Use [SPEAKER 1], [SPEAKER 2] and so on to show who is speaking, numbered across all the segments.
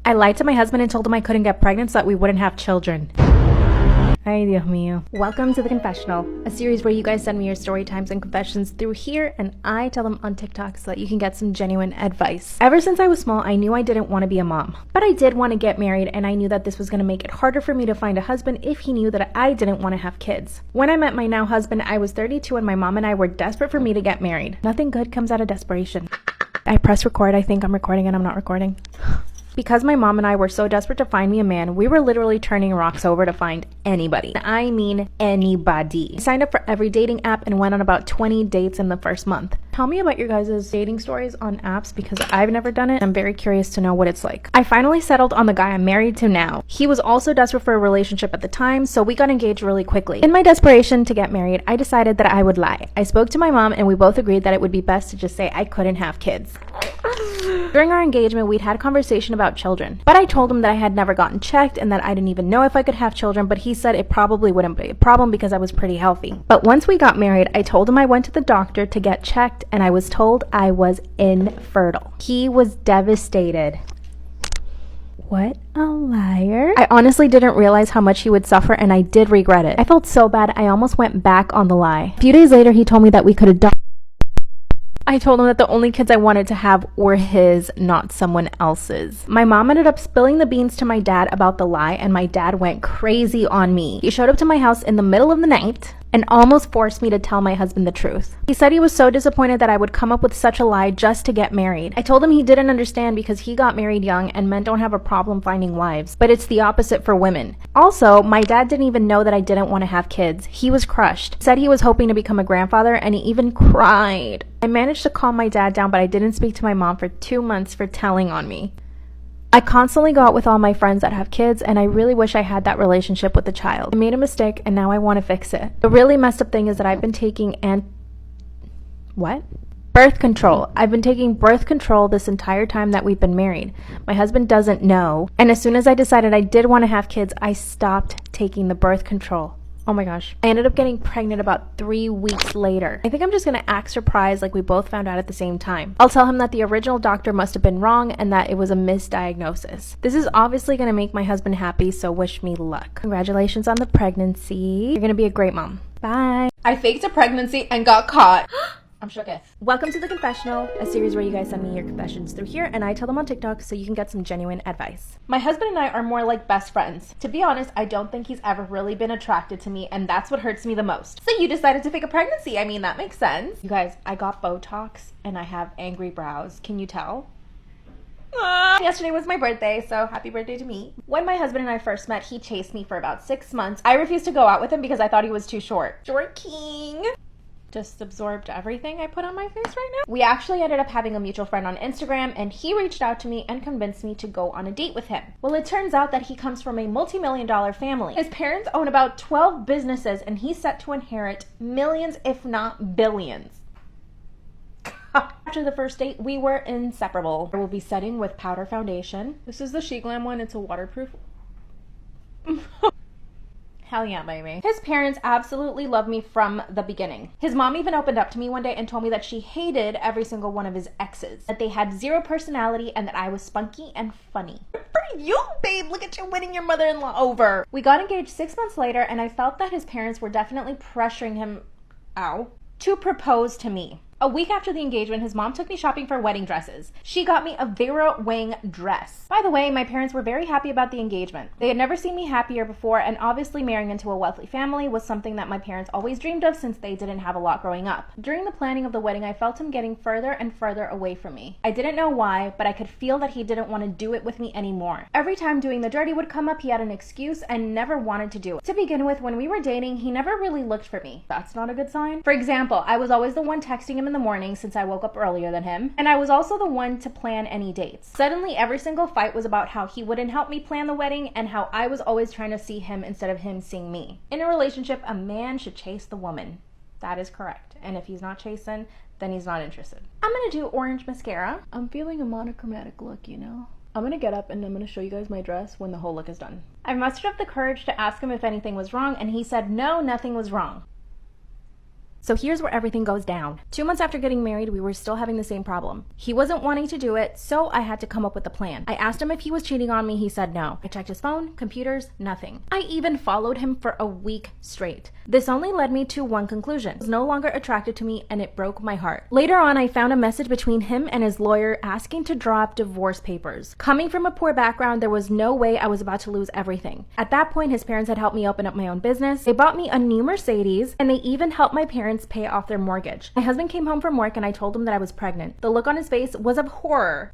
[SPEAKER 1] I lied to my husband and told him I couldn't get pregnant so that we wouldn't have children. Ay, Dios mío. Welcome to The Confessional, a series where you guys send me your story times and confessions through here and I tell them on TikTok so that you can get some genuine advice. Ever since I was small, I knew I didn't want to be a mom, but I did want to get married, and I knew that this was going to make it harder for me to find a husband if he knew that I didn't want to have kids. When I met my now husband, I was 32 and my mom and I were desperate for me to get married. Nothing good comes out of desperation. I press record. I think I'm recording and I'm not recording. Because my mom and I were so desperate to find me a man, we were literally turning rocks over to find anybody. I mean anybody. I signed up for every dating app and went on about 20 dates in the first month. Tell me about your guys' dating stories on apps because I've never done it. I'm very curious to know what it's like. I finally settled on the guy I'm married to now. He was also desperate for a relationship at the time, so we got engaged really quickly. In my desperation to get married, I decided that I would lie. I spoke to my mom and we both agreed that it would be best to just say I couldn't have kids. During our engagement, we'd had a conversation about children, but I told him that I had never gotten checked and that I didn't even know if I could have children, but he said it probably wouldn't be a problem because I was pretty healthy. But once we got married, I told him I went to the doctor to get checked and I was told I was infertile. He was devastated. What a liar. I honestly didn't realize how much he would suffer, and I did regret it. I felt so bad, I almost went back on the lie. A few days later, he told me that we could adopt. I told him that the only kids I wanted to have were his, not someone else's. My mom ended up spilling the beans to my dad about the lie, and my dad went crazy on me. He showed up to my house in the middle of the night and almost forced me to tell my husband the truth. He said he was so disappointed that I would come up with such a lie just to get married. I told him he didn't understand because he got married young and men don't have a problem finding wives, but it's the opposite for women. Also, my dad didn't even know that I didn't want to have kids. He was crushed. Said he was hoping to become a grandfather and he even cried. I managed to calm my dad down, but I didn't speak to my mom for 2 months for telling on me. I constantly go out with all my friends that have kids, and I really wish I had that relationship with the child. I made a mistake, and now I want to fix it. The really messed up thing is that I've been taking birth control. I've been taking birth control this entire time that we've been married. My husband doesn't know, and as soon as I decided I did want to have kids, I stopped taking the birth control. Oh my gosh. I ended up getting pregnant about 3 weeks later. I think I'm just gonna act surprised like we both found out at the same time. I'll tell him that the original doctor must have been wrong and that it was a misdiagnosis. This is obviously gonna make my husband happy, so wish me luck. Congratulations on the pregnancy. You're gonna be a great mom. Bye. I faked a pregnancy and got caught. I'm shooketh. Welcome to The Confessional, a series where you guys send me your confessions through here and I tell them on TikTok so you can get some genuine advice. My husband and I are more like best friends. To be honest, I don't think he's ever really been attracted to me, and that's what hurts me the most. So you decided to fake a pregnancy. I mean, that makes sense. You guys, I got Botox and I have angry brows. Can you tell? Yesterday was my birthday, so happy birthday to me. When my husband and I first met, he chased me for about 6 months. I refused to go out with him because I thought he was too short. Short king. Just absorbed everything I put on my face right now. We actually ended up having a mutual friend on Instagram, and he reached out to me and convinced me to go on a date with him. Well, it turns out that he comes from a multi-million-dollar family. His parents own about 12 businesses, and he's set to inherit millions, if not billions. After the first date, we were inseparable. I will be setting with powder foundation. This is the She Glam one. It's a waterproof. Hell yeah, baby. His parents absolutely loved me from the beginning. His mom even opened up to me one day and told me that she hated every single one of his exes, that they had zero personality, and that I was spunky and funny. Good for you, babe. Look at you winning your mother-in-law over. We got engaged 6 months later, and I felt that his parents were definitely pressuring him, to propose to me. A week after the engagement, his mom took me shopping for wedding dresses. She got me a Vera Wang dress. By the way, my parents were very happy about the engagement. They had never seen me happier before, and obviously marrying into a wealthy family was something that my parents always dreamed of since they didn't have a lot growing up. During the planning of the wedding, I felt him getting further and further away from me. I didn't know why, but I could feel that he didn't want to do it with me anymore. Every time doing the dirty would come up, he had an excuse and never wanted to do it. To begin with, when we were dating, he never really looked for me. That's not a good sign. For example, I was always the one texting him in the morning since I woke up earlier than him, and I was also the one to plan any dates. Suddenly, every single fight was about how he wouldn't help me plan the wedding and how I was always trying to see him instead of him seeing me. In a relationship, a man should chase the woman. That is correct. And if he's not chasing, then he's not interested. I'm gonna do orange mascara. I'm feeling a monochromatic look, you know? I'm gonna get up and I'm gonna show you guys my dress when the whole look is done. I mustered up the courage to ask him if anything was wrong, and he said no, nothing was wrong. So here's where everything goes down. 2 months after getting married, we were still having the same problem. He wasn't wanting to do it, so I had to come up with a plan. I asked him if he was cheating on me. He said no. I checked his phone, computers, nothing. I even followed him for a week straight. This only led me to one conclusion. He was no longer attracted to me, and it broke my heart. Later on, I found a message between him and his lawyer asking to drop divorce papers. Coming from a poor background, there was no way I was about to lose everything. At that point, his parents had helped me open up my own business. They bought me a new Mercedes, and they even helped my parents pay off their mortgage. My husband came home from work, and I told him that I was pregnant. The look on his face was of horror.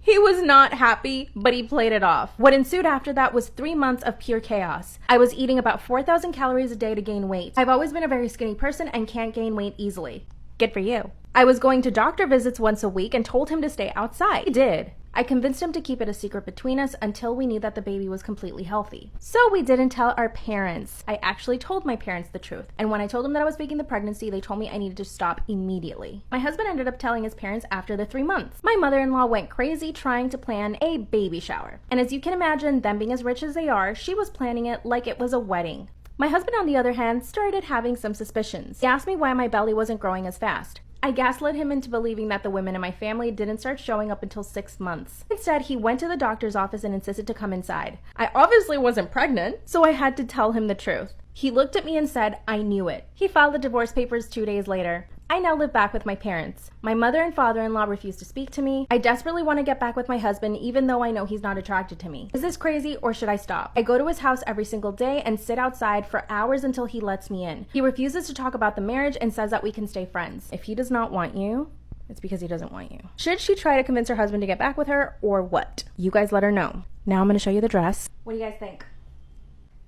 [SPEAKER 1] He was not happy, but he played it off. What ensued after that was 3 months of pure chaos. I was eating about 4,000 calories a day to gain weight. I've always been a very skinny person and can't gain weight easily. Good for you. I was going to doctor visits once a week and told him to stay outside. He did. I convinced him to keep it a secret between us until we knew that the baby was completely healthy. So we didn't tell our parents. I actually told my parents the truth. And when I told them that I was faking the pregnancy, they told me I needed to stop immediately. My husband ended up telling his parents after the 3 months. My mother-in-law went crazy trying to plan a baby shower. And as you can imagine, them being as rich as they are, she was planning it like it was a wedding. My husband, on the other hand, started having some suspicions. He asked me why my belly wasn't growing as fast. I gaslit him into believing that the women in my family didn't start showing up until 6 months. Instead, he went to the doctor's office and insisted to come inside. I obviously wasn't pregnant, so I had to tell him the truth. He looked at me and said, I knew it. He filed the divorce papers 2 days later. I now live back with my parents. My mother and father-in-law refuse to speak to me. I desperately want to get back with my husband, even though I know he's not attracted to me. Is this crazy, or should I stop? I go to his house every single day and sit outside for hours until he lets me in. He refuses to talk about the marriage and says that we can stay friends. If he does not want you, it's because he doesn't want you. Should she try to convince her husband to get back with her, or what? You guys let her know. Now I'm going to show you the dress. What do you guys think?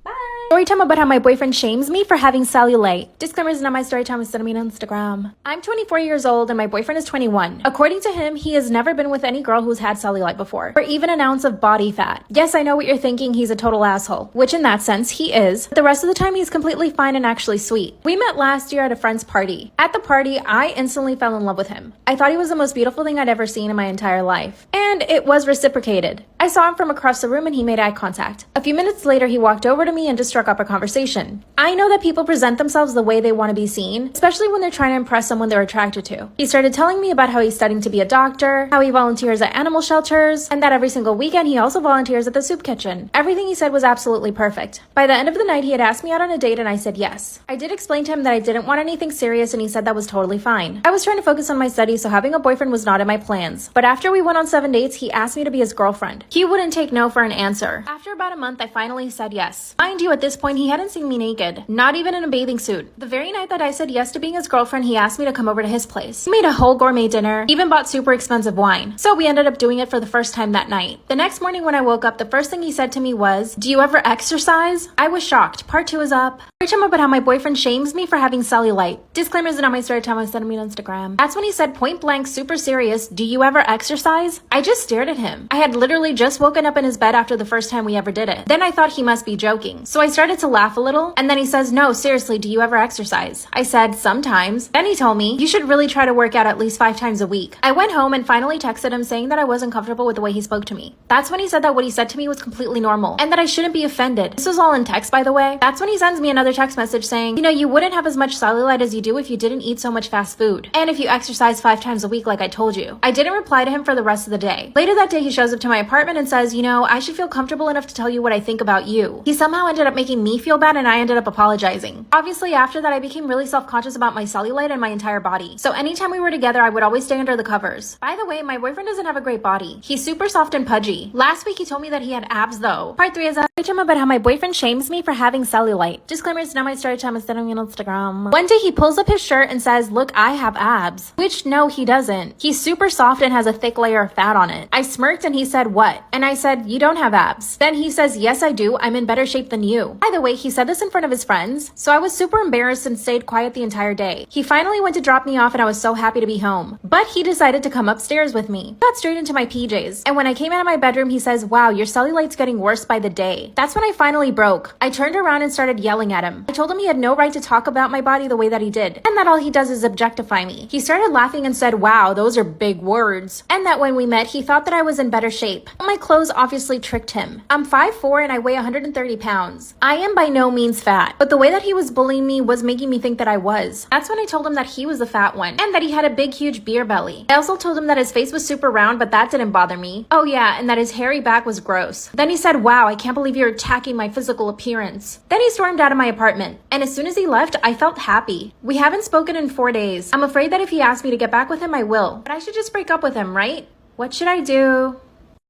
[SPEAKER 1] Bye! Story time about how my boyfriend shames me for having cellulite. Disclaimer is not my story time, it's me on Instagram. I'm 24 years old and my boyfriend is 21. According to him, he has never been with any girl who's had cellulite before, or even an ounce of body fat. Yes, I know what you're thinking, he's a total asshole, which in that sense, he is. But the rest of the time, he's completely fine and actually sweet. We met last year at a friend's party. At the party, I instantly fell in love with him. I thought he was the most beautiful thing I'd ever seen in my entire life. And it was reciprocated. I saw him from across the room and he made eye contact. A few minutes later, he walked over to me and just struck up a conversation. I know that people present themselves the way they want to be seen, especially when they're trying to impress someone they're attracted to. He started telling me about how he's studying to be a doctor, how he volunteers at animal shelters, and that every single weekend he also volunteers at the soup kitchen. Everything he said was absolutely perfect. By the end of the night, he had asked me out on a date and I said yes. I did explain to him that I didn't want anything serious and he said that was totally fine. I was trying to focus on my studies, so having a boyfriend was not in my plans. But after we went on 7 dates, he asked me to be his girlfriend. He wouldn't take no for an answer. After about a month, I finally said yes. Mind you, at this point, he hadn't seen me naked, not even in a bathing suit. The very night that I said yes to being his girlfriend, he asked me to come over to his place. He made a whole gourmet dinner, even bought super expensive wine. So we ended up doing it for the first time that night. The next morning when I woke up, the first thing he said to me was, "Do you ever exercise?" I was shocked. Part 2 is up. Story time about how my boyfriend shames me for having cellulite. Disclaimers are not my story time, I sent me on Instagram. That's when he said point blank, super serious, "Do you ever exercise?" I just stared at him. I had literally just woken up in his bed after the first time we ever did it. Then I thought he must be joking. So I started to laugh a little, and then he says, "No, seriously, do you ever exercise?" I said, "Sometimes." Then he told me, "You should really try to work out at least 5 times a week." I went home and finally texted him saying that I wasn't comfortable with the way he spoke to me. That's when he said that what he said to me was completely normal, and that I shouldn't be offended. This was all in text, by the way. That's when he sends me another text message saying, "You know, you wouldn't have as much cellulite as you do if you didn't eat so much fast food. And if you exercise 5 times a week like I told you." I didn't reply to him for the rest of the day. Later that day, he shows up to my apartment and says, "You know, I should feel comfortable enough to tell you what I think about you." He somehow ended up making me feel bad and I ended up apologizing. Obviously, after that, I became really self-conscious about my cellulite and my entire body. So anytime we were together, I would always stay under the covers. By the way, my boyfriend doesn't have a great body. He's super soft and pudgy. Last week, he told me that he had abs though. Part 3 is a story time about how my boyfriend shames me for having cellulite. Disclaimers, not my story time, it's sending me on Instagram. One day, he pulls up his shirt and says, "Look, I have abs." Which, no, he doesn't. He's super soft and has a thick layer of fat on it. I smirked and he said, "What?" And I said, "You don't have abs." Then he says, "Yes, I do. I'm in better shape than you." By the way, he said this in front of his friends, so I was super embarrassed and stayed quiet the entire day. He finally went to drop me off and I was so happy to be home. But he decided to come upstairs with me. Got straight into my PJs. And when I came out of my bedroom, he says, "Wow, your cellulite's getting worse by the day." That's when I finally broke. I turned around and started yelling at him. him. I told him he had no right to talk about my body the way that he did, and that all he does is objectify me. He started laughing and said, "Wow, those are big words." And that when we met, he thought that I was in better shape. My clothes obviously tricked him. I'm 5'4" and I weigh 130 pounds. I am by no means fat, but the way that he was bullying me was making me think that I was. That's when I told him that he was the fat one, and that he had a big huge beer belly. I also told him that his face was super round, but that didn't bother me. Oh yeah, and that his hairy back was gross. Then he said, "Wow, I can't believe you're attacking my physical appearance." Then he stormed out of my apartment, and as soon as he left, I felt happy. We haven't spoken in 4 days. I'm afraid that if he asks me to get back with him, I will. But I should just break up with him, right? What should I do?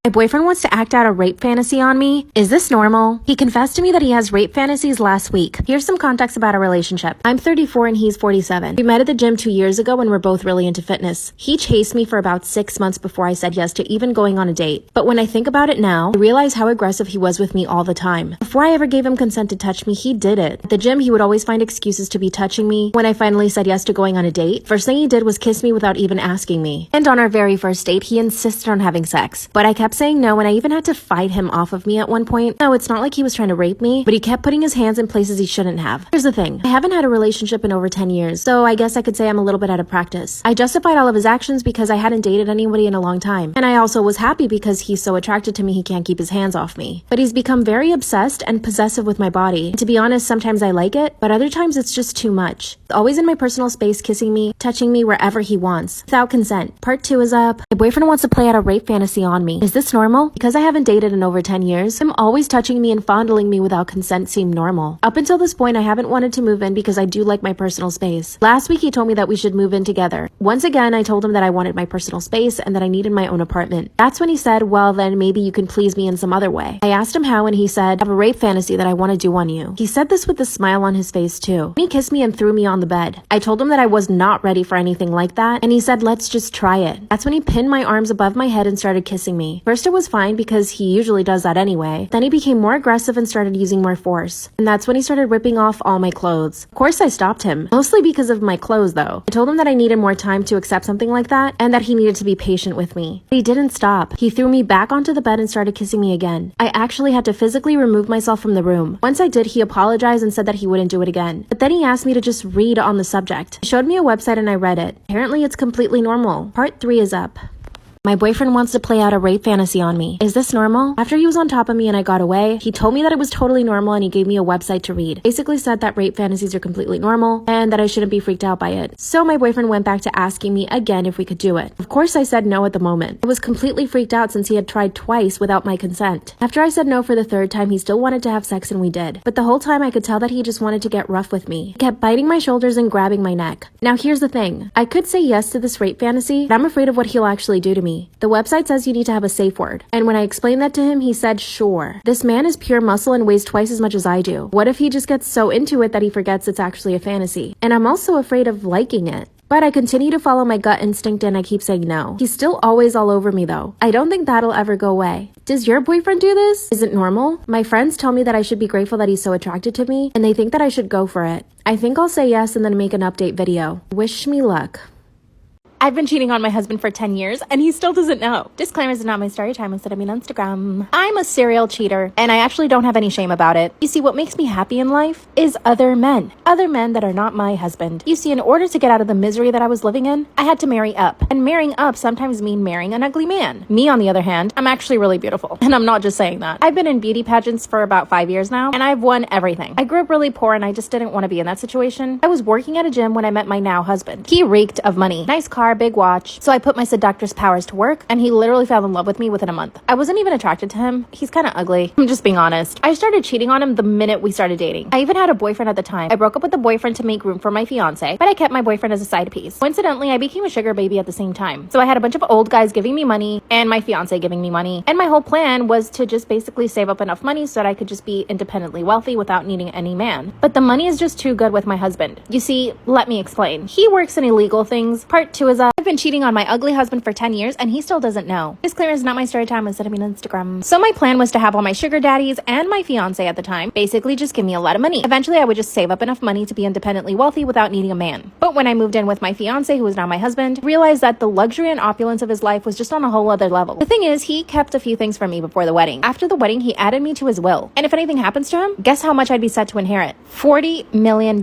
[SPEAKER 1] My boyfriend wants to act out a rape fantasy on me. Is this normal? He confessed to me that he has rape fantasies last week. Here's some context about our relationship. I'm 34 and he's 47. We met at the gym 2 years ago and we're both really into fitness. He chased me for about 6 months before I said yes to even going on a date. But when I think about it now, I realize how aggressive he was with me all the time. Before I ever gave him consent to touch me, he did it. At the gym, he would always find excuses to be touching me. When I finally said yes to going on a date, first thing he did was kiss me without even asking me. And on our very first date, he insisted on having sex. But I kept saying no, and I even had to fight him off of me at one point. No, it's not like he was trying to rape me, but he kept putting his hands in places he shouldn't have. Here's the thing. I haven't had a relationship in over 10 years, so I guess I could say I'm a little bit out of practice. I justified all of his actions because I hadn't dated anybody in a long time. And I also was happy because he's so attracted to me he can't keep his hands off me. But he's become very obsessed and possessive with my body. And to be honest, sometimes I like it, but other times it's just too much. Always in my personal space, kissing me, touching me wherever he wants, without consent. Part 2 is up. My boyfriend wants to play out a rape fantasy on me. Is this normal? Because I haven't dated in over 10 years, him always touching me and fondling me without consent seemed normal. Up until this point, I haven't wanted to move in because I do like my personal space. Last week, he told me that we should move in together. Once again, I told him that I wanted my personal space and that I needed my own apartment. That's when he said, "Well, then maybe you can please me in some other way." I asked him how, and he said, "I have a rape fantasy that I want to do on you." He said this with a smile on his face too. He kissed me and threw me on the bed. I told him that I was not ready for anything like that, and he said, "Let's just try it." That's when he pinned my arms above my head and started kissing me. First, it was fine because he usually does that anyway. Then he became more aggressive and started using more force. And that's when he started ripping off all my clothes. Of course I stopped him, mostly because of my clothes though. I told him that I needed more time to accept something like that and that he needed to be patient with me. But he didn't stop. He threw me back onto the bed and started kissing me again. I actually had to physically remove myself from the room. Once I did, he apologized and said that he wouldn't do it again. But then he asked me to just read on the subject. He showed me a website and I read it. Apparently it's completely normal. Part 3 is up. My boyfriend wants to play out a rape fantasy on me. Is this normal? After he was on top of me and I got away, he told me that it was totally normal and he gave me a website to read. Basically said that rape fantasies are completely normal and that I shouldn't be freaked out by it. So my boyfriend went back to asking me again if we could do it. Of course I said no at the moment. I was completely freaked out since he had tried twice without my consent. After I said no for the 3rd time, he still wanted to have sex and we did. But the whole time I could tell that he just wanted to get rough with me. He kept biting my shoulders and grabbing my neck. Now here's the thing. I could say yes to this rape fantasy, but I'm afraid of what he'll actually do to me. The website says you need to have a safe word. And when I explained that to him, he said, "Sure. This man is pure muscle and weighs twice as much as I do. What if he just gets so into it that he forgets it's actually a fantasy?" And I'm also afraid of liking it. But I continue to follow my gut instinct and I keep saying no. He's still always all over me though. I don't think that'll ever go away. Does your boyfriend do this? Is it normal? My friends tell me that I should be grateful that he's so attracted to me and they think that I should go for it. I think I'll say yes and then make an update video. Wish me luck. I've been cheating on my husband for 10 years and he still doesn't know. Disclaimer is not my story time instead of me on Instagram. I'm a serial cheater and I actually don't have any shame about it. You see, what makes me happy in life is other men that are not my husband. You see, in order to get out of the misery that I was living in, I had to marry up. And marrying up sometimes means marrying an ugly man. Me, on the other hand, I'm actually really beautiful. And I'm not just saying that. I've been in beauty pageants for about 5 years now and I've won everything. I grew up really poor and I just didn't want to be in that situation. I was working at a gym when I met my now husband. He reeked of money. Nice car, big watch. So I put my seductress powers to work and he literally fell in love with me within a month. I wasn't even attracted to him. He's kind of ugly. I'm just being honest. I started cheating on him the minute we started dating. I even had a boyfriend at the time. I broke up with the boyfriend to make room for my fiance, but I kept my boyfriend as a side piece. Coincidentally, I became a sugar baby at the same time. So I had a bunch of old guys giving me money and my fiance giving me money. And my whole plan was to just basically save up enough money so that I could just be independently wealthy without needing any man. But the money is just too good with my husband. You see, let me explain. He works in illegal things. Part 2 is I've been cheating on my ugly husband for 10 years and he still doesn't know. Disclaimer is not my story time, instead of me on Instagram. So my plan was to have all my sugar daddies and my fiance at the time basically just give me a lot of money. Eventually I would just save up enough money to be independently wealthy without needing a man. But when I moved in with my fiance, who is now my husband, I realized that the luxury and opulence of his life was just on a whole other level. The thing is, he kept a few things from me before the wedding. After the wedding, he added me to his will. And if anything happens to him, guess how much I'd be set to inherit? $40 million.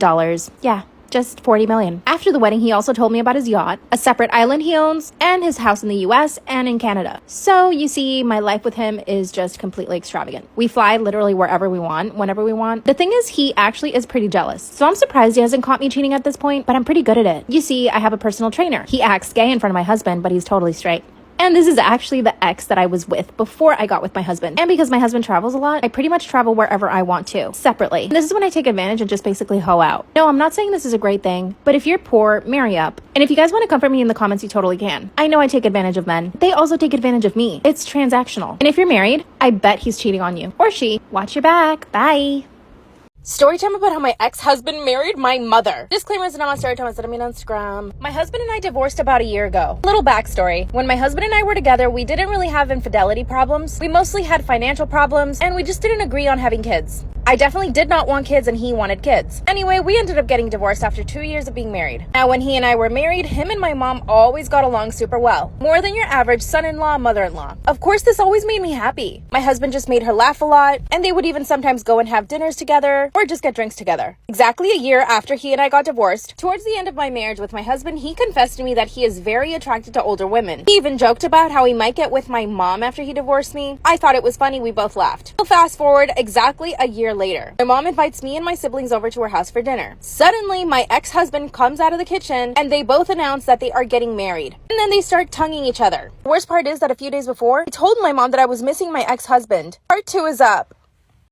[SPEAKER 1] Yeah. Just $40 million. After the wedding, he also told me about his yacht, a separate island he owns, and his house in the US and in Canada. So you see, my life with him is just completely extravagant. We fly literally wherever we want, whenever we want. The thing is, he actually is pretty jealous. So I'm surprised he hasn't caught me cheating at this point, but I'm pretty good at it. You see, I have a personal trainer. He acts gay in front of my husband, but he's totally straight. And this is actually the ex that I was with before I got with my husband. And because my husband travels a lot, I pretty much travel wherever I want to, separately. And this is when I take advantage and just basically hoe out. No, I'm not saying this is a great thing, but if you're poor, marry up. And if you guys want to comfort me in the comments, you totally can. I know I take advantage of men. They also take advantage of me. It's transactional. And if you're married, I bet he's cheating on you. Or she. Watch your back. Bye. Story time about how my ex-husband married my mother. Disclaimer is not my story time, instead of me on Instagram. My husband and I divorced about a year ago. A little backstory. When my husband and I were together, we didn't really have infidelity problems. We mostly had financial problems, and we just didn't agree on having kids. I definitely did not want kids and he wanted kids. Anyway, we ended up getting divorced after 2 years of being married. Now, when he and I were married, him and my mom always got along super well. More than your average son-in-law, mother-in-law. Of course, this always made me happy. My husband just made her laugh a lot, and they would even sometimes go and have dinners together or just get drinks together. Exactly a year after he and I got divorced, towards the end of my marriage with my husband, he confessed to me that he is very attracted to older women. He even joked about how he might get with my mom after he divorced me. I thought it was funny, we both laughed. So fast forward exactly a year later. My mom invites me and my siblings over to her house for dinner. Suddenly, my ex-husband comes out of the kitchen and they both announce that they are getting married. And then they start tonguing each other. The worst part is that a few days before, I told my mom that I was missing my ex-husband. Part 2 is up.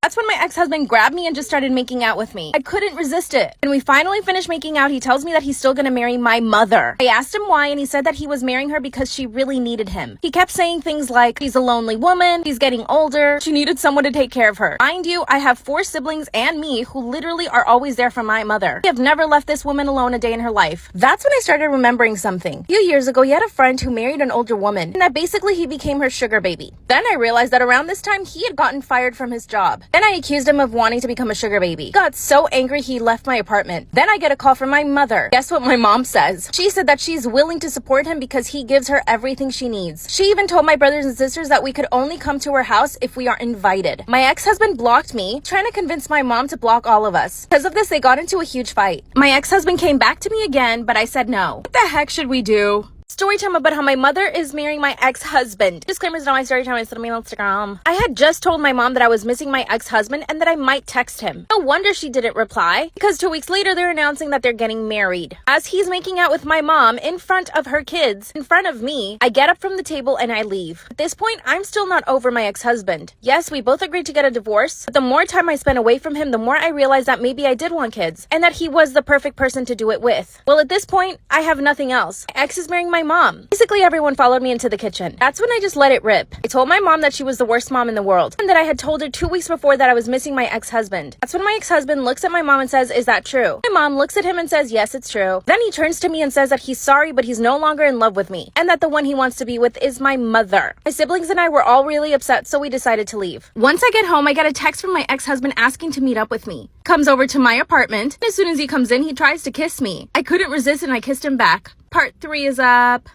[SPEAKER 1] That's when my ex-husband grabbed me and just started making out with me. I couldn't resist it. And we finally finished making out. He tells me that he's still gonna marry my mother. I asked him why, and he said that he was marrying her because she really needed him. He kept saying things like, she's a lonely woman, she's getting older, she needed someone to take care of her. Mind you, I have 4 siblings and me who literally are always there for my mother. I have never left this woman alone a day in her life. That's when I started remembering something. A few years ago, he had a friend who married an older woman, and that basically he became her sugar baby. Then I realized that around this time, he had gotten fired from his job. Then I accused him of wanting to become a sugar baby. He got so angry he left my apartment. Then I get a call from my mother. Guess what my mom says? She said that she's willing to support him because he gives her everything she needs. She even told my brothers and sisters that we could only come to her house if we are invited. My ex-husband blocked me, trying to convince my mom to block all of us. Because of this, they got into a huge fight. My ex-husband came back to me again, but I said no. What the heck should we do? Story time about how my mother is marrying my ex-husband. Disclaimer is not my story time, it's on my Instagram. I had just told my mom that I was missing my ex-husband and that I might text him. No wonder she didn't reply, because 2 weeks later they're announcing that they're getting married. As he's making out with my mom in front of her kids, in front of me, I get up from the table and I leave. At this point, I'm still not over my ex-husband. Yes, we both agreed to get a divorce, but the more time I spent away from him, the more I realized that maybe I did want kids, and that he was the perfect person to do it with. Well, at this point, I have nothing else. My ex is marrying my mom. Basically, everyone followed me into the kitchen. That's when I just let it rip. I told my mom that she was the worst mom in the world, and that I had told her 2 weeks before that I was missing my ex-husband. That's when my ex-husband looks at my mom and says, "Is that true?" My mom looks at him and says, "Yes, it's true." Then he turns to me and says that he's sorry, but he's no longer in love with me, and that the one he wants to be with is my mother. My siblings and I were all really upset, so we decided to leave. Once I get home, I get a text from my ex-husband asking to meet up with me. Comes over to my apartment, and as soon as he comes in, he tries to kiss me. I couldn't resist and I kissed him back. Part 3 is up.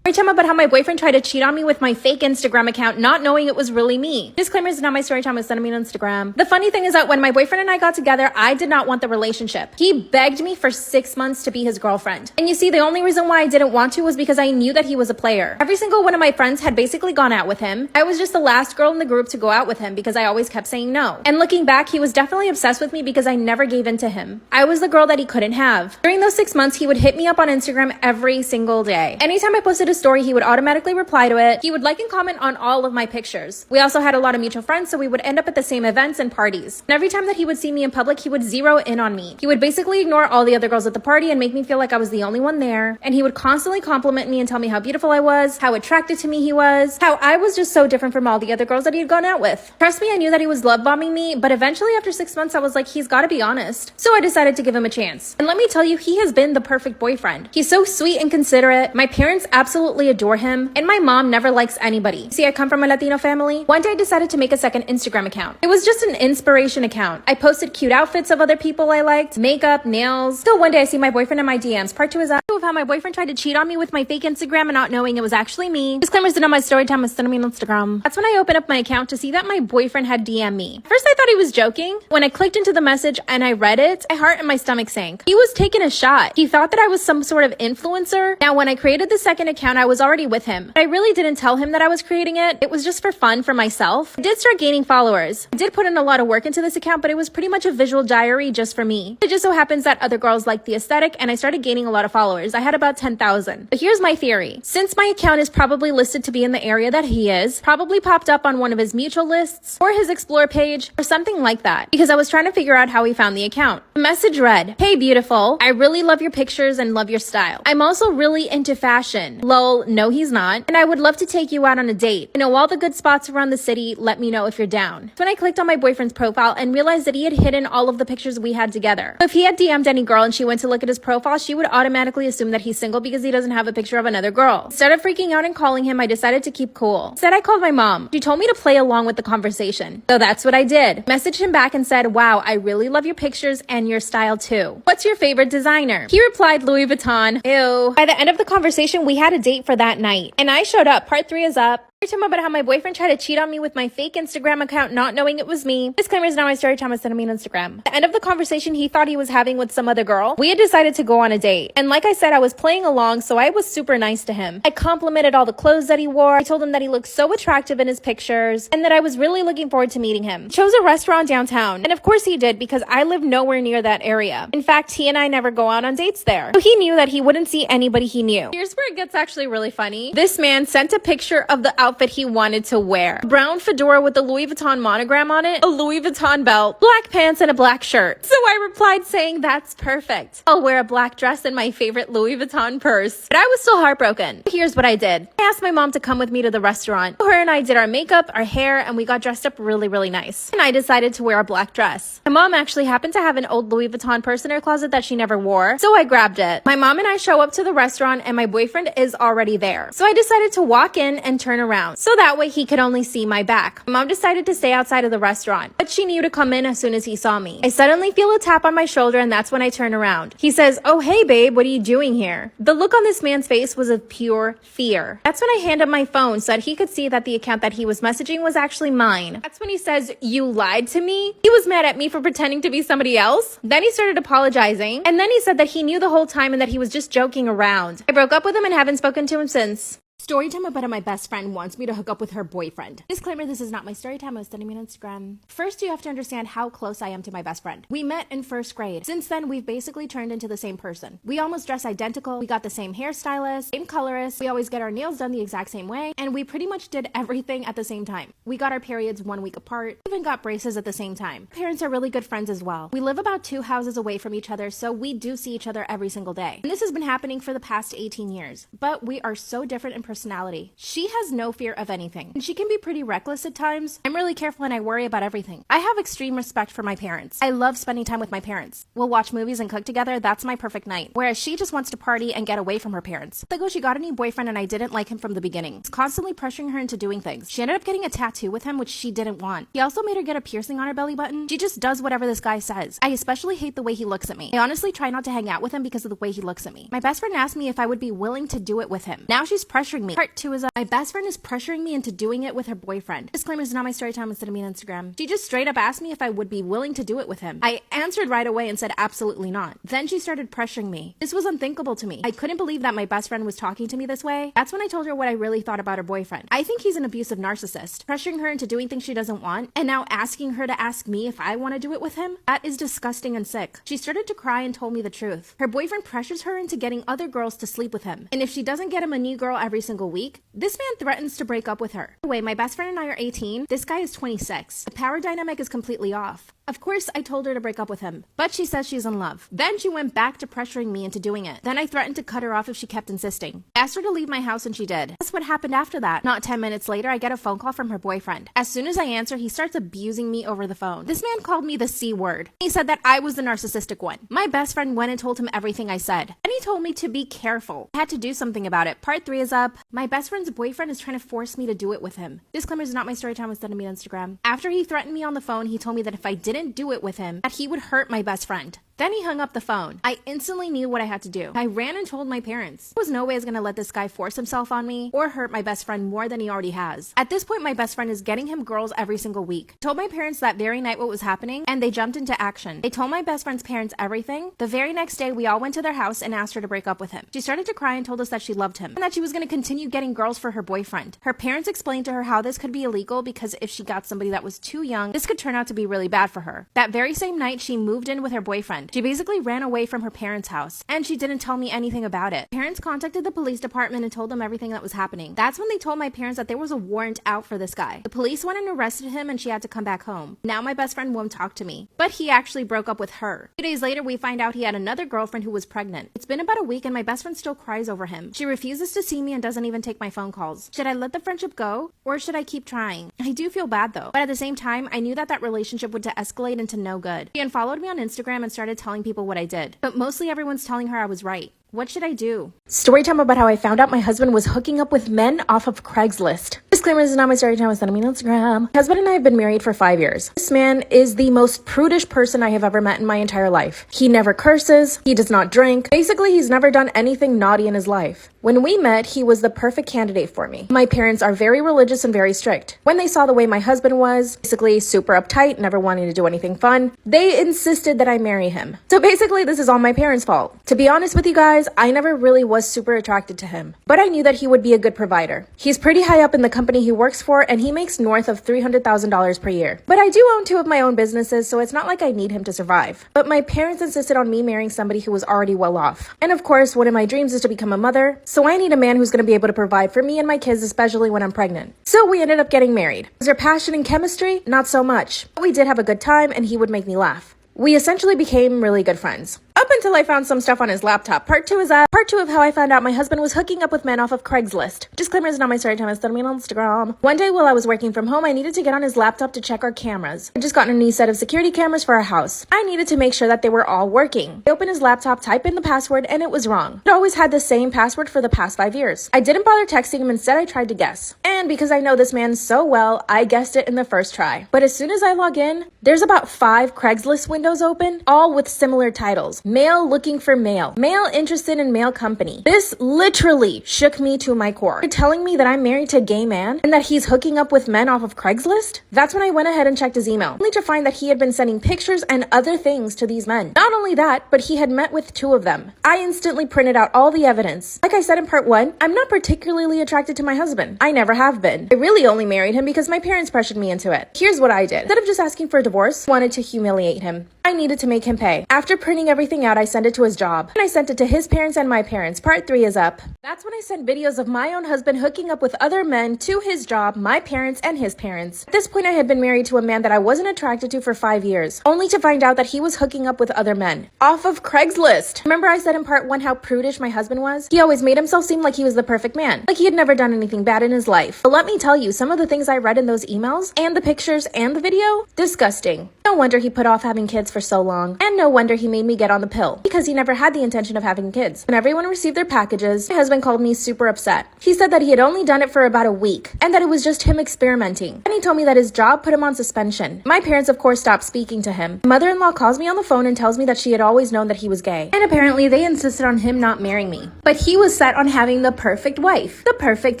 [SPEAKER 1] Story time about how my boyfriend tried to cheat on me with my fake Instagram account, not knowing it was really me. Disclaimer is not my story time, it's sending me on Instagram. The funny thing is that when my boyfriend and I got together, I did not want the relationship. He begged me for 6 months to be his girlfriend. And you see, the only reason why I didn't want to was because I knew that he was a player. Every single one of my friends had basically gone out with him. I was just the last girl in the group to go out with him because I always kept saying no. And looking back, he was definitely obsessed with me because I never gave in to him. I was the girl that he couldn't have. During those 6 months, he would hit me up on Instagram every single day. Anytime I posted a story, he would automatically reply to it. He would like and comment on all of my pictures. We also had a lot of mutual friends, so we would end up at the same events and parties. And every time that he would see me in public, he would zero in on me. He would basically ignore all the other girls at the party and make me feel like I was the only one there. And he would constantly compliment me and tell me how beautiful I was, how attracted to me he was, how I was just so different from all the other girls that he had gone out with. Trust me, I knew that he was love bombing me, but eventually after 6 months, I was like, he's gotta be honest. So I decided to give him a chance. And let me tell you, he has been the perfect boyfriend. He's so sweet and considerate. My parents absolutely adore him, and my mom never likes anybody. See, I come from a Latino family. One day I decided to make a second Instagram account. It was just an inspiration account. I posted cute outfits of other people I liked, makeup, nails. Till one day I see my boyfriend in my DMs. Part 2 is of how my boyfriend tried to cheat on me with my fake Instagram and not knowing it was actually me. Disclaimers did on my Storytime was sending me on Instagram. That's when I opened up my account to see that my boyfriend had DM'd me. First I thought he was joking. When I clicked into the message and I read it, my heart and my stomach sank. He was taking a shot. He thought that I was some sort of influencer. Now when I created the second account, I was already with him. But I really didn't tell him that I was creating it. It was just for fun for myself. I did start gaining followers. I did put in a lot of work into this account, but it was pretty much a visual diary just for me. It just so happens that other girls liked the aesthetic and I started gaining a lot of followers. I had about 10,000. But here's my theory. Since my account is probably listed to be in the area that he is, probably popped up on one of his mutual lists or his explore page or something like that, because I was trying to figure out how he found the account. The message read, "Hey beautiful, I really love your pictures and love your style. I'm also really into fashion. Lol, no he's not. And I would love to take you out on a date. I know all the good spots around the city. Let me know if you're down." So when I clicked on my boyfriend's profile and realized that he had hidden all of the pictures we had together. So if he had DM'd any girl and she went to look at his profile, she would automatically assume that he's single because he doesn't have a picture of another girl. Instead of freaking out and calling him, I decided to keep cool. Instead, I called my mom. She told me to play along with the conversation. So that's what I did. Messaged him back and said, "Wow, I really love your pictures and your style too. What's your favorite designer?" He replied, "Louis Vuitton." Ew. By the end of the conversation, we had a date for that night. And I showed up. Part 3 is up. I told him about how my boyfriend tried to cheat on me with my fake Instagram account, not knowing it was me. Disclaimer is now my story time. Sending me on Instagram. At the end of the conversation he thought he was having with some other girl, we had decided to go on a date. And like I said, I was playing along, so I was super nice to him. I complimented all the clothes that he wore. I told him that he looked so attractive in his pictures and that I was really looking forward to meeting him. He chose a restaurant downtown. And of course he did, because I live nowhere near that area. In fact, he and I never go out on dates there. So he knew that he wouldn't see anybody he knew. Here's where it gets actually really funny. This man sent a picture of the outfit he wanted to wear. A brown fedora with a Louis Vuitton monogram on it, a Louis Vuitton belt, black pants, and a black shirt. So I replied saying, "That's perfect. I'll wear a black dress and my favorite Louis Vuitton purse." But I was still heartbroken. Here's what I did. I asked my mom to come with me to the restaurant. Her and I did our makeup, our hair, and we got dressed up really, really nice. And I decided to wear a black dress. My mom actually happened to have an old Louis Vuitton purse in her closet that she never wore, so I grabbed it. My mom and I show up to the restaurant and my boyfriend is already there. So I decided to walk in and turn around, so that way he could only see my back. My mom decided to stay outside of the restaurant, but she knew to come in as soon as he saw me. I suddenly feel a tap on my shoulder and that's when I turn around. He says, "Oh, hey babe, what are you doing here?" The look on this man's face was of pure fear. That's when I hand him my phone so that he could see that the account that he was messaging was actually mine. That's when he says, "You lied to me?" He was mad at me for pretending to be somebody else. Then he started apologizing, and then he said that he knew the whole time and that he was just joking around. I broke up with him and haven't spoken to him since. Story time about how my best friend wants me to hook up with her boyfriend. Disclaimer, this is not my story time. I was sending me on Instagram. First, you have to understand how close I am to my best friend. We met in first grade. Since then, we've basically turned into the same person. We almost dress identical. We got the same hairstylist, same colorist. We always get our nails done the exact same way. And we pretty much did everything at the same time. We got our periods 1 week apart. Even got braces at the same time. Parents are really good friends as well. We live about 2 houses away from each other, so we do see each other every single day. And this has been happening for the past 18 years. But we are so different in personality. She has no fear of anything, and she can be pretty reckless at times. I'm really careful and I worry about everything. I have extreme respect for my parents. I love spending time with my parents. We'll watch movies and cook together. That's my perfect night. Whereas she just wants to party and get away from her parents. Like, oh, she got a new boyfriend and I didn't like him from the beginning. He's constantly pressuring her into doing things. She ended up getting a tattoo with him, which she didn't want. He also made her get a piercing on her belly button. She just does whatever this guy says. I especially hate the way he looks at me. I honestly try not to hang out with him because of the way he looks at me. My best friend asked me if I would be willing to do it with him. Now she's pressuring pressuring me. Part 2 is my best friend is pressuring me into doing it with her boyfriend. Disclaimer, is not my story time instead of me on Instagram. She just straight up asked me if I would be willing to do it with him. I answered right away and said absolutely not. Then she started pressuring me. This was unthinkable to me. I couldn't believe that my best friend was talking to me this way. That's when I told her what I really thought about her boyfriend. I think he's an abusive narcissist, pressuring her into doing things she doesn't want, and now asking her to ask me if I want to do it with him. That is disgusting and sick. She started to cry and told me the truth. Her boyfriend pressures her into getting other girls to sleep with him, and if she doesn't get him a new girl every single week, this man threatens to break up with her. By the way, my best friend and I are 18. This guy is 26. The power dynamic is completely off. Of course, I told her to break up with him, but she says she's in love. Then she went back to pressuring me into doing it. Then I threatened to cut her off if she kept insisting. I asked her to leave my house and she did. That's what happened after that. Not 10 minutes later, I get a phone call from her boyfriend. As soon as I answer, he starts abusing me over the phone. This man called me the C word. He said that I was the narcissistic one. My best friend went and told him everything I said. And he told me to be careful. I had to do something about it. Part 3 is up. My best friend's boyfriend is trying to force me to do it with him. Disclaimer, is not my story time instead of me on Instagram. After he threatened me on the phone, he told me that if I didn't do it with him, that he would hurt my best friend. Then he hung up the phone. I instantly knew what I had to do. I ran and told my parents. There was no way I was gonna let this guy force himself on me or hurt my best friend more than he already has. At this point, my best friend is getting him girls every single week. I told my parents that very night what was happening, and they jumped into action. They told my best friend's parents everything. The very next day, we all went to their house and asked her to break up with him. She started to cry and told us that she loved him and that she was gonna continue getting girls for her boyfriend. Her parents explained to her how this could be illegal because if she got somebody that was too young, this could turn out to be really bad for her. That very same night, she moved in with her boyfriend. She basically ran away from her parents' house, and she didn't tell me anything about it. Parents contacted the police department and told them everything that was happening. That's when they told my parents that there was a warrant out for this guy. The police went and arrested him, and she had to come back home. Now my best friend won't talk to me, but he actually broke up with her. 2 days later, we find out he had another girlfriend who was pregnant. It's been about a week, and my best friend still cries over him. She refuses to see me and doesn't even take my phone calls. Should I let the friendship go, or should I keep trying? I do feel bad though, but at the same time, I knew that that relationship would escalate into no good. She unfollowed me on Instagram and started telling people what I did. But mostly everyone's telling her I was right. What should I do? Story time about how I found out my husband was hooking up with men off of Craigslist. Disclaimer, this is not my story time, it's not me on Instagram. My husband and I have been married for 5 years. This man is the most prudish person I have ever met in my entire life. He never curses. He does not drink. Basically, he's never done anything naughty in his life. When we met, he was the perfect candidate for me. My parents are very religious and very strict. When they saw the way my husband was, basically super uptight, never wanting to do anything fun, they insisted that I marry him. So basically, this is all my parents' fault. To be honest with you guys, I never really was super attracted to him, but I knew that he would be a good provider. He's pretty high up in the company he works for, and he makes north of $300,000 per year. But I do own 2 of my own businesses, so it's not like I need him to survive. But my parents insisted on me marrying somebody who was already well off. And of course, one of my dreams is to become a mother, so I need a man who's going to be able to provide for me and my kids, especially when I'm pregnant. So we ended up getting married. Was there passion and chemistry? Not so much. But we did have a good time, and he would make me laugh. We essentially became really good friends. Up until I found some stuff on his laptop. Part 2 is Part 2 of how I found out my husband was hooking up with men off of Craigslist. Disclaimer, is not my story time, it's not me on Instagram. One day while I was working from home, I needed to get on his laptop to check our cameras. I just gotten a new set of security cameras for our house. I needed to make sure that they were all working. I opened his laptop, typed in the password, and it was wrong. It always had the same password for the past 5 years. I didn't bother texting him, instead I tried to guess. And because I know this man so well, I guessed it in the first try. But as soon as I log in, there's about 5 Craigslist windows open, all with similar titles. Male looking for male. Male interested in male company. This literally shook me to my core. You're telling me that I'm married to a gay man and that he's hooking up with men off of Craigslist? That's when I went ahead and checked his email, only to find that he had been sending pictures and other things to these men. Not only that, but he had met with 2 of them. I instantly printed out all the evidence. Like I said in part 1, I'm not particularly attracted to my husband. I never have been. I really only married him because my parents pressured me into it. Here's what I did. Instead of just asking for a divorce, I wanted to humiliate him. I needed to make him pay. After printing everything out, I sent it to his job. And I sent it to his parents and my parents. Part 3 is up. That's when I sent videos of my own husband hooking up with other men to his job, my parents, and his parents. At this point, I had been married to a man that I wasn't attracted to for 5 years, only to find out that he was hooking up with other men off of Craigslist. Remember I said in part 1 how prudish my husband was? He always made himself seem like he was the perfect man, like he had never done anything bad in his life. But let me tell you, some of the things I read in those emails, and the pictures and the video, disgusting. No wonder he put off having kids for so long. And no wonder he made me get on the pill, because he never had the intention of having kids. When everyone received their packages, my husband called me super upset. He said that he had only done it for about a week, and that it was just him experimenting. And he told me that his job put him on suspension. My parents, of course, stopped speaking to him. My mother-in-law calls me on the phone and tells me that she had always known that he was gay. And apparently they insisted on him not marrying me. But he was set on having the perfect wife. The perfect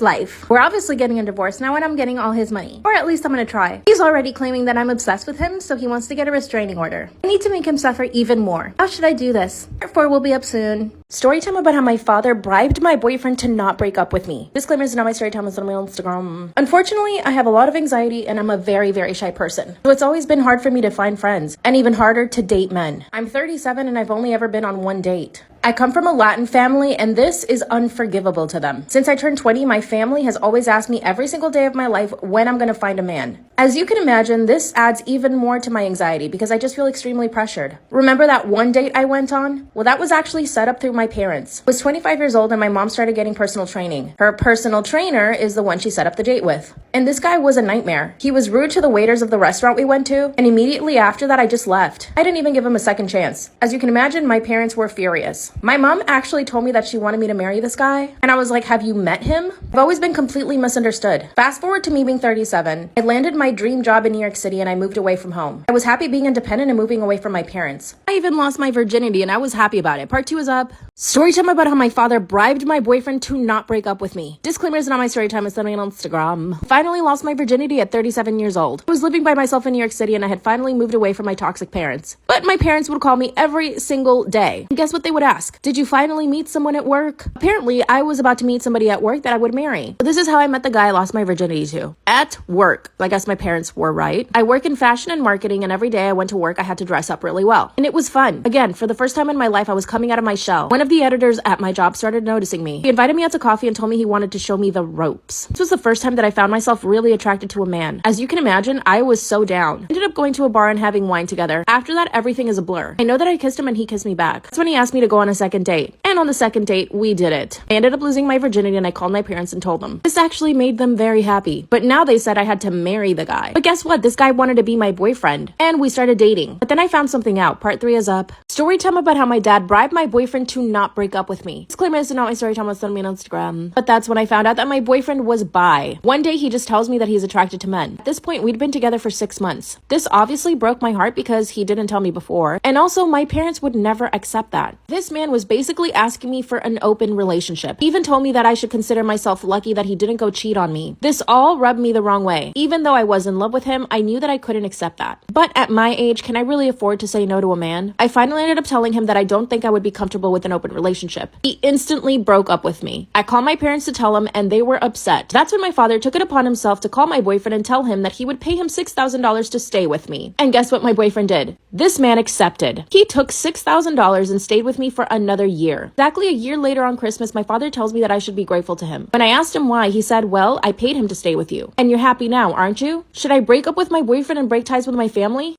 [SPEAKER 1] life. We're obviously getting a divorce now, and I'm getting all his money. Or at least I'm gonna try. He's already claiming that I'm obsessed with him, so he wants to get a restraining order. I need to make him suffer even more. How should I do this? Part 4 will be up soon. Storytime about how my father bribed my boyfriend to not break up with me. Disclaimer is not my storytime, it's on my Instagram. Unfortunately, I have a lot of anxiety and I'm a very, very shy person. So it's always been hard for me to find friends, and even harder to date men. I'm 37 and I've only ever been on one date. I come from a Latin family, and this is unforgivable to them. Since I turned 20, my family has always asked me every single day of my life when I'm gonna find a man. As you can imagine, this adds even more to my anxiety because I just feel extremely pressured. Remember that one date I went on? Well, that was actually set up through my parents. I was 25 years old and my mom started getting personal training. Her personal trainer is the one she set up the date with. And this guy was a nightmare. He was rude to the waiters of the restaurant we went to, and immediately after that, I just left. I didn't even give him a second chance. As you can imagine, my parents were furious. My mom actually told me that she wanted me to marry this guy, and I was like, have you met him? I've always been completely misunderstood. Fast forward to me being 37. I landed my dream job in New York City and I moved away from home. I was happy being independent and moving away from my parents. I even lost my virginity and I was happy about it. Part 2 is up. Storytime about how my father bribed my boyfriend to not break up with me. Disclaimer is not my storytime, it's something on Instagram. Finally lost my virginity at 37 years old. I was living by myself in New York City and I had finally moved away from my toxic parents. But my parents would call me every single day. And guess what they would ask? Did you finally meet someone at work? Apparently, I was about to meet somebody at work that I would marry. So this is how I met the guy I lost my virginity to. At work. I guess my parents were right. I work in fashion and marketing, and every day I went to work, I had to dress up really well. And it was fun. Again, for the first time in my life, I was coming out of my shell. One of the editors at my job started noticing me. He invited me out to coffee and told me he wanted to show me the ropes. This was the first time that I found myself really attracted to a man. As you can imagine, I was so down. Ended up going to a bar and having wine together. After that, everything is a blur. I know that I kissed him and he kissed me back. That's when he asked me to go on a second date. And on the second date, we did it. I ended up losing my virginity and I called my parents and told them. This actually made them very happy. But now they said I had to marry the guy. But guess what? This guy wanted to be my boyfriend. And we started dating. But then I found something out. Part 3 is up. Storytime about how my dad bribed my boyfriend to not break up with me. Disclaimer is not my storytime, was send me on Instagram. But that's when I found out that my boyfriend was bi. One day he just tells me that he's attracted to men. At this point, we'd been together for 6 months. This obviously broke my heart because he didn't tell me before. And also my parents would never accept that. This man was basically asking me for an open relationship. He even told me that I should consider myself lucky that he didn't go cheat on me. This all rubbed me the wrong way. Even though I was in love with him, I knew that I couldn't accept that. But at my age, can I really afford to say no to a man? I finally ended up telling him that I don't think I would be comfortable with an open relationship. He instantly broke up with me. I called my parents to tell him and they were upset. That's when my father took it upon himself to call my boyfriend and tell him that he would pay him $6,000 to stay with me. And guess what my boyfriend did? This man accepted. He took $6,000 and stayed with me for another year. Exactly a year later on Christmas, my father tells me that I should be grateful to him. When I asked him why, he said, well, I paid him to stay with you. And you're happy now, aren't you? Should I break up with my boyfriend and break ties with my family?